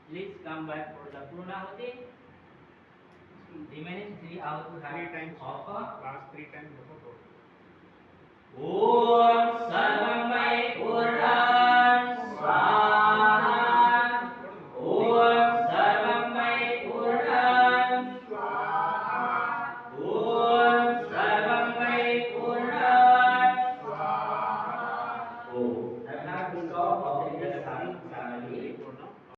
Please come back for the Purnahuti. Remaining 3 hours. 3 times. Offer. Last 3 times. Om Sarva